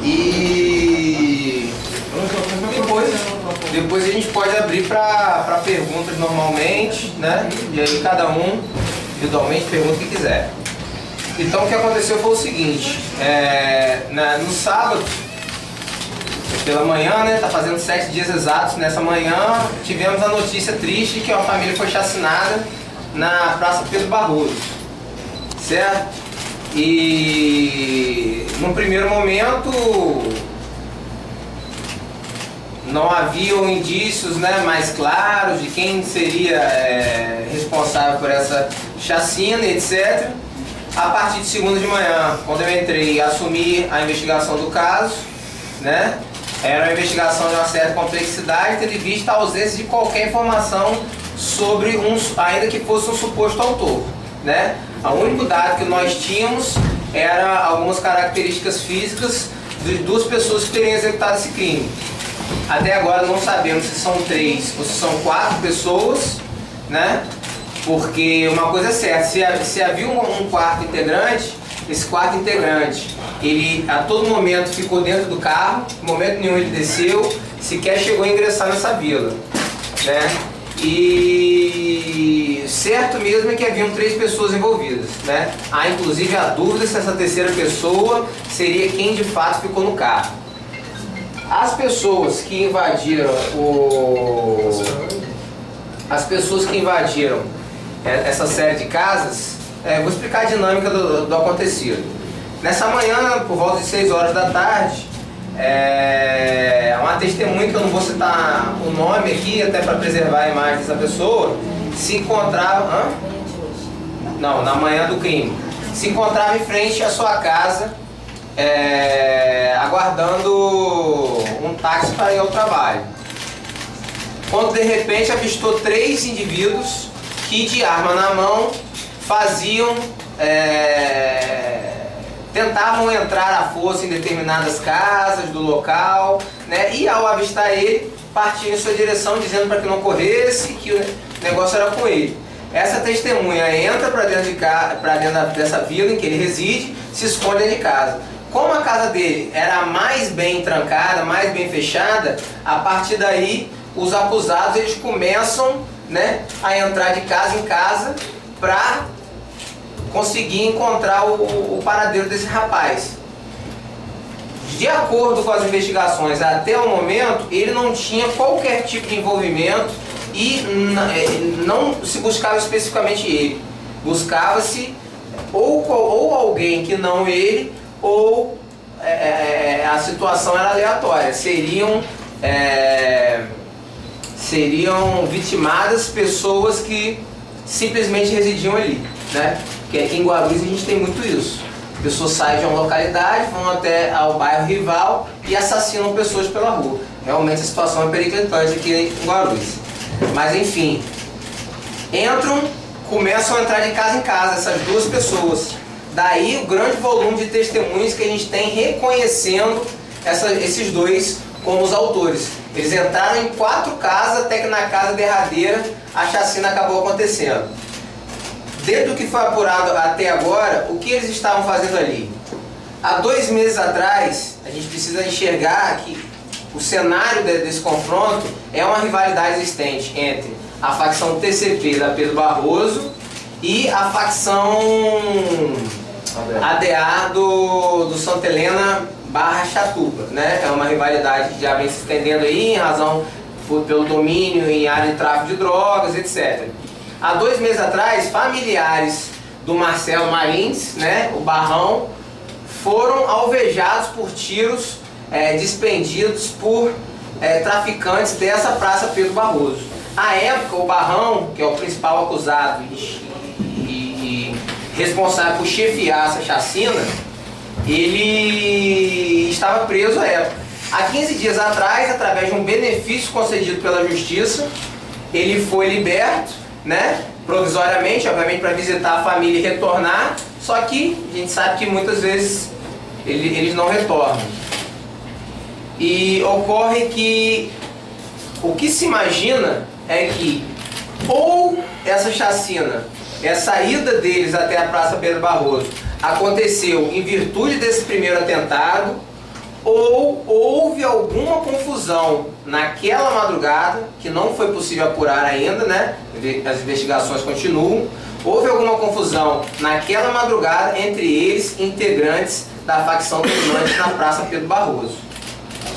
E depois a gente pode abrir para perguntas normalmente, né? E aí cada um individualmente pergunta o que quiser. Então o que aconteceu foi o seguinte, no sábado, pela manhã, né, tá fazendo 7 dias exatos, nessa manhã tivemos a notícia triste que uma família foi chacinada na Praça Pedro Barroso, certo? E no primeiro momento não haviam indícios, né, mais claros de quem seria responsável por essa chacina, etc. A partir de segunda de manhã, quando eu entrei e assumi a investigação do caso, né, era uma investigação de uma certa complexidade, tendo em vista a ausência de qualquer informação sobre ainda que fosse um suposto autor, né? O único dado que nós tínhamos era algumas características físicas de 2 pessoas que teriam executado esse crime. Até agora não sabemos se são 3 ou se são 4 pessoas, né? Porque uma coisa é certa, se havia um quarto integrante, esse quarto integrante, ele a todo momento ficou dentro do carro, em momento nenhum ele desceu, sequer chegou a ingressar nessa vila, né? E certo mesmo é que haviam 3 pessoas envolvidas, né? Há inclusive a dúvida se essa terceira pessoa seria quem de fato ficou no carro. As pessoas que invadiram essa série de casas, vou explicar a dinâmica do acontecido. Nessa manhã, por volta de 6 horas da tarde, uma testemunha, que eu não vou citar o nome aqui, até para preservar a imagem dessa pessoa, se encontrava... Não, na manhã do crime. Se encontrava em frente à sua casa, aguardando um táxi para ir ao trabalho. Quando de repente avistou 3 indivíduos que, de arma na mão, tentavam entrar à força em determinadas casas do local, né? E ao avistar ele, partiam em sua direção dizendo para que não corresse, que o negócio era com ele. Essa testemunha entra para dentro dessa vila em que ele reside, se esconde dentro de casa. Como a casa dele era mais bem trancada, mais bem fechada, a partir daí os acusados eles começam, né, a entrar de casa em casa para conseguir encontrar o paradeiro desse rapaz. De acordo com as investigações, até o momento, ele não tinha qualquer tipo de envolvimento e não se buscava especificamente ele. Buscava-se ou alguém que não ele, ou a situação era aleatória. Seriam vitimadas pessoas que simplesmente residiam ali, né? Porque aqui em Guarulhos a gente tem muito isso. Pessoas saem de uma localidade, vão até ao bairro rival e assassinam pessoas pela rua. Realmente a situação é periclitante aqui em Guarulhos. Mas enfim, começam a entrar de casa em casa essas 2 pessoas. Daí o grande volume de testemunhas que a gente tem reconhecendo esses 2 como os autores. Eles entraram em 4 casas até que na casa derradeira a chacina acabou acontecendo. Dentro do que foi apurado até agora, o que eles estavam fazendo ali? Há 2 meses atrás, a gente precisa enxergar que o cenário desse confronto é uma rivalidade existente entre a facção TCP da Pedro Barroso e a facção ADA do Santa Helena / Chatuba, né? É uma rivalidade que já vem se estendendo aí em razão pelo domínio em área de tráfico de drogas, etc. Há 2 meses atrás, familiares do Marcelo Marins, né, o Barrão, foram alvejados por tiros despendidos por traficantes dessa Praça Pedro Barroso. À época, o Barrão, que é o principal acusado e responsável por chefiar essa chacina, ele estava preso à época. Há 15 dias atrás, através de um benefício concedido pela Justiça, ele foi liberto, né, provisoriamente, obviamente para visitar a família e retornar, só que a gente sabe que muitas vezes eles não retornam. E ocorre que o que se imagina é que ou essa chacina, a saída deles até a Praça Pedro Barroso, aconteceu em virtude desse primeiro atentado, ou houve alguma confusão naquela madrugada, que não foi possível apurar ainda, né? As investigações continuam. Houve alguma confusão naquela madrugada entre eles, integrantes da facção dominante na Praça Pedro Barroso.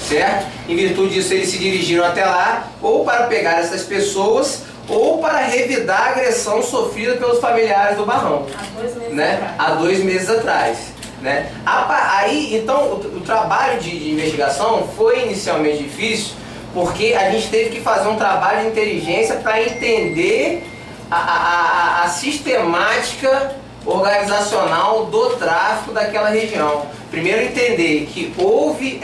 Certo? Em virtude disso, eles se dirigiram até lá, ou para pegar essas pessoas, ou para revidar a agressão sofrida pelos familiares do Barrão. Há 2 meses né? atrás. Há 2 meses atrás. Né? Aí, então, o trabalho de investigação foi inicialmente difícil, porque a gente teve que fazer um trabalho de inteligência para entender a sistemática organizacional do tráfico daquela região. Primeiro entender que houve,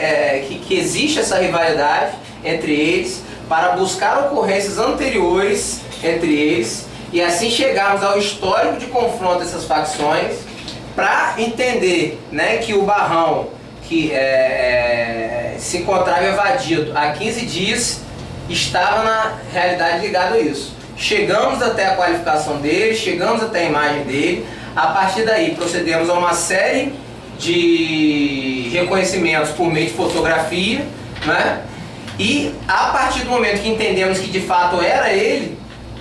que existe essa rivalidade entre eles, para buscar ocorrências anteriores entre eles, e assim chegarmos ao histórico de confronto dessas facções, para entender, né, que o Barrão, que se encontrava evadido há 15 dias, estava na realidade ligado a isso. Chegamos até a qualificação dele, chegamos até a imagem dele. A partir daí procedemos a uma série de reconhecimentos por meio de fotografia, né? E a partir do momento que entendemos que de fato era ele,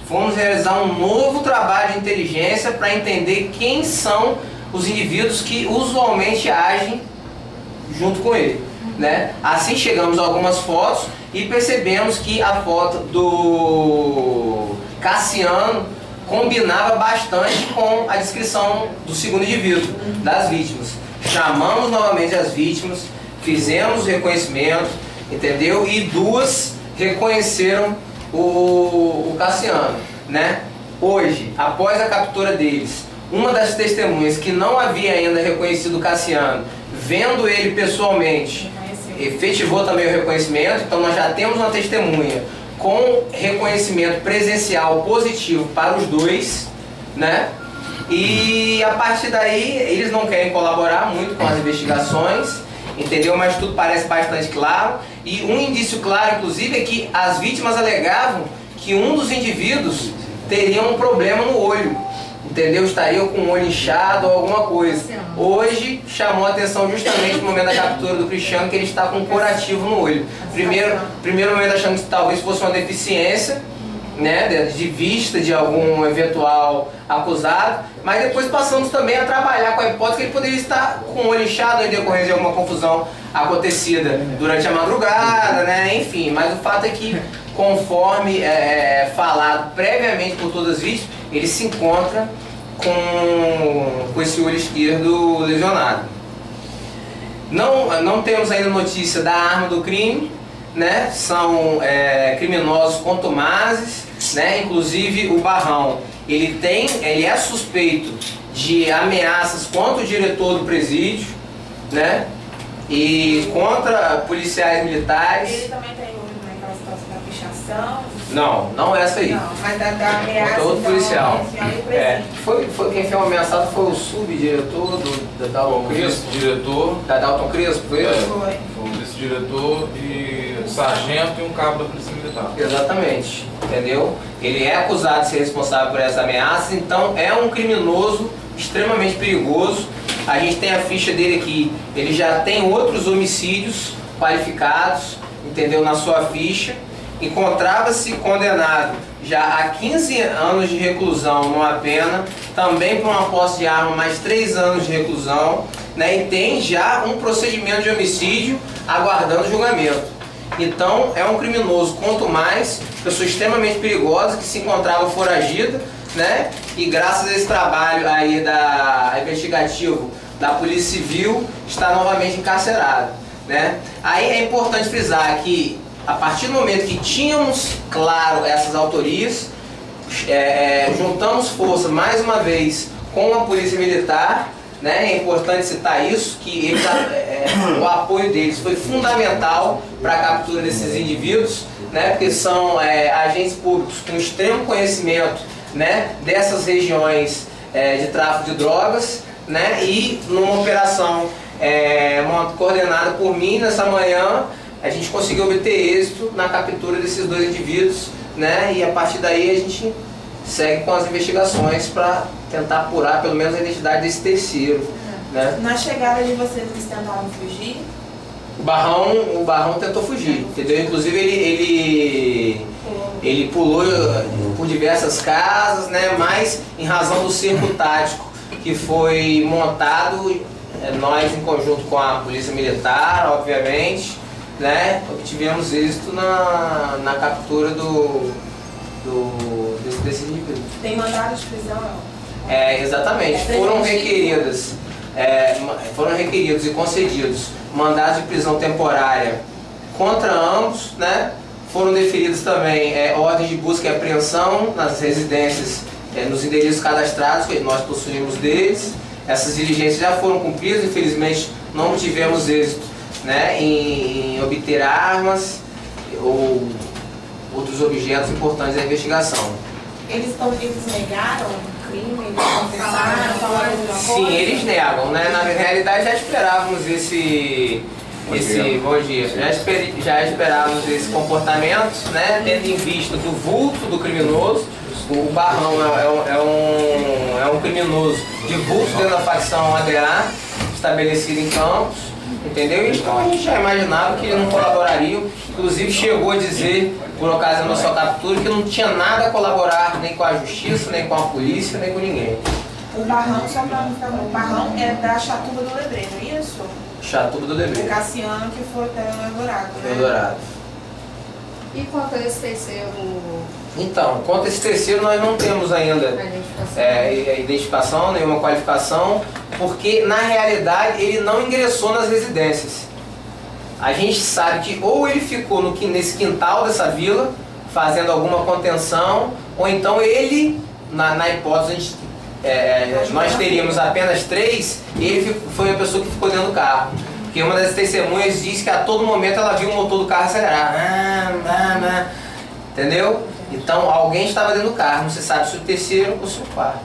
fomos realizar um novo trabalho de inteligência para entender quem são os indivíduos que usualmente agem junto com ele, né? Assim chegamos a algumas fotos e percebemos que a foto do Cassiano combinava bastante com a descrição do segundo indivíduo, das vítimas. Chamamos novamente as vítimas, fizemos o reconhecimento, entendeu? E 2 reconheceram o Cassiano, né? Hoje, após a captura deles, uma das testemunhas que não havia ainda reconhecido o Cassiano, vendo ele pessoalmente, efetivou também o reconhecimento. Então nós já temos uma testemunha com reconhecimento presencial positivo para os 2, né? E a partir daí eles não querem colaborar muito com as investigações, entendeu? Mas tudo parece bastante claro. E um indício claro, inclusive, é que as vítimas alegavam que um dos indivíduos teria um problema no olho, entendeu? Estaria com o olho inchado ou alguma coisa. Hoje chamou a atenção justamente no momento da captura do Cristiano, que ele está com um curativo no olho. Primeiro momento achamos que talvez fosse uma deficiência, né, de vista de algum eventual acusado, mas depois passamos também a trabalhar com a hipótese que ele poderia estar com o olho inchado em decorrência de alguma confusão acontecida durante a madrugada, né, enfim. Mas o fato é que, conforme falado previamente por todas as vítimas, ele se encontra com esse olho esquerdo lesionado. Não temos ainda notícia da arma do crime, né? São criminosos contumazes, né? Inclusive o Barrão, ele é suspeito de ameaças contra o diretor do presídio, né? E contra policiais militares. Ele também tem naquela situação da pichação? Não essa aí. Não, mas da ameaça. Contra outro policial. Foi Quem foi ameaçado foi o subdiretor da Dalton Crespo. Diretor. Da Dalton Crespo, foi isso? Foi. Foi um vice-diretor e sargento e um cabo da Polícia Militar. Exatamente, entendeu? Ele é acusado de ser responsável por essa ameaça, então é um criminoso extremamente perigoso. A gente tem a ficha dele aqui, ele já tem outros homicídios qualificados, entendeu? Na sua ficha. Encontrava-se condenado já há 15 anos de reclusão numa pena, também por uma posse de arma, mais 3 anos de reclusão, né? E tem já um procedimento de homicídio aguardando julgamento. Então é um criminoso, quanto mais, pessoa extremamente perigosa, que se encontrava foragida, né? E graças a esse trabalho aí investigativo da Polícia Civil, está novamente encarcerado, né? Aí é importante frisar que, a partir do momento que tínhamos claro essas autorias, juntamos força mais uma vez com a Polícia Militar, né? É importante citar isso, que o apoio deles foi fundamental para a captura desses indivíduos, né? Porque são agentes públicos com extremo conhecimento, né? Dessas regiões de tráfico de drogas, né? E numa operação coordenada por mim nessa manhã, a gente conseguiu obter êxito na captura desses 2 indivíduos, né? E a partir daí a gente segue com as investigações para tentar apurar pelo menos a identidade desse terceiro, né? Na chegada de vocês, eles tentaram fugir? O Barrão tentou fugir, entendeu? Inclusive ele pulou por diversas casas, né? Mas em razão do cerco tático que foi montado, nós em conjunto com a Polícia Militar, obviamente, né? Obtivemos êxito na captura desse indivíduo. Tem mandado de prisão, não? Exatamente. Foram requeridos e concedidos mandados de prisão temporária contra ambos, né? Foram deferidos também ordens de busca e apreensão nas residências, nos endereços cadastrados que nós possuímos deles. Essas diligências já foram cumpridas, infelizmente não tivemos êxito, né, em obter armas ou outros objetos importantes da investigação. Eles negaram o crime? Eles confessaram? Falaram alguma coisa? Sim, eles negam, né? Na realidade já esperávamos bom dia. Já esperávamos esse comportamento, né? Tendo em vista do vulto do criminoso. O Barrão é um criminoso de vulto dentro da facção ADA, estabelecido em Campos, entendeu? Então a gente já imaginava que ele não colaboraria. Inclusive chegou a dizer, por ocasião da sua captura, que não tinha nada a colaborar nem com a justiça, nem com a polícia, nem com ninguém. O Barrão, só para não ficar bom, o Barrão é da Chatuba do Lebreiro, é isso? Chatuba do Lebreiro. O Cassiano que foi até o Eldorado, né? Eldorado. E quanto a esse terceiro? Então, quanto a esse terceiro nós não temos ainda identificação, nenhuma qualificação, porque na realidade ele não ingressou nas residências. A gente sabe que ou ele ficou nesse quintal dessa vila, fazendo alguma contenção, ou então ele, na hipótese, nós teríamos apenas 3, e ele foi a pessoa que ficou dentro do carro. Porque uma das testemunhas diz que a todo momento ela viu o motor do carro acelerar. Entendeu? Então alguém estava dentro do carro, não se sabe se o terceiro ou se o quarto.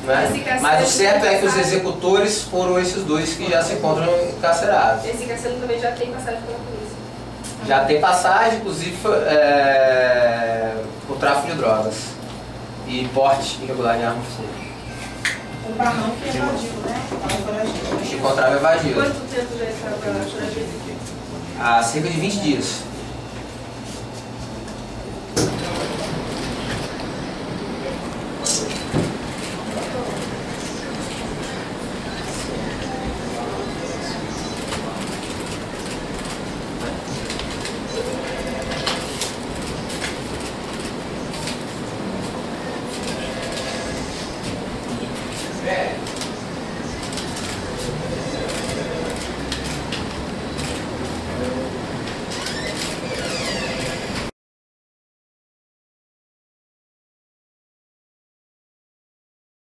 Né? Mas o certo é que os executores foram esses dois que já se encontram encarcerados. Esse Cassiano também já tem passagem pela polícia? Já tem passagem, inclusive por tráfico de drogas e porte irregular de arma de fogo. O Barrão que evadiu, né? Se encontrava evadido. Quanto tempo já está para foragido? Há cerca de 20 dias.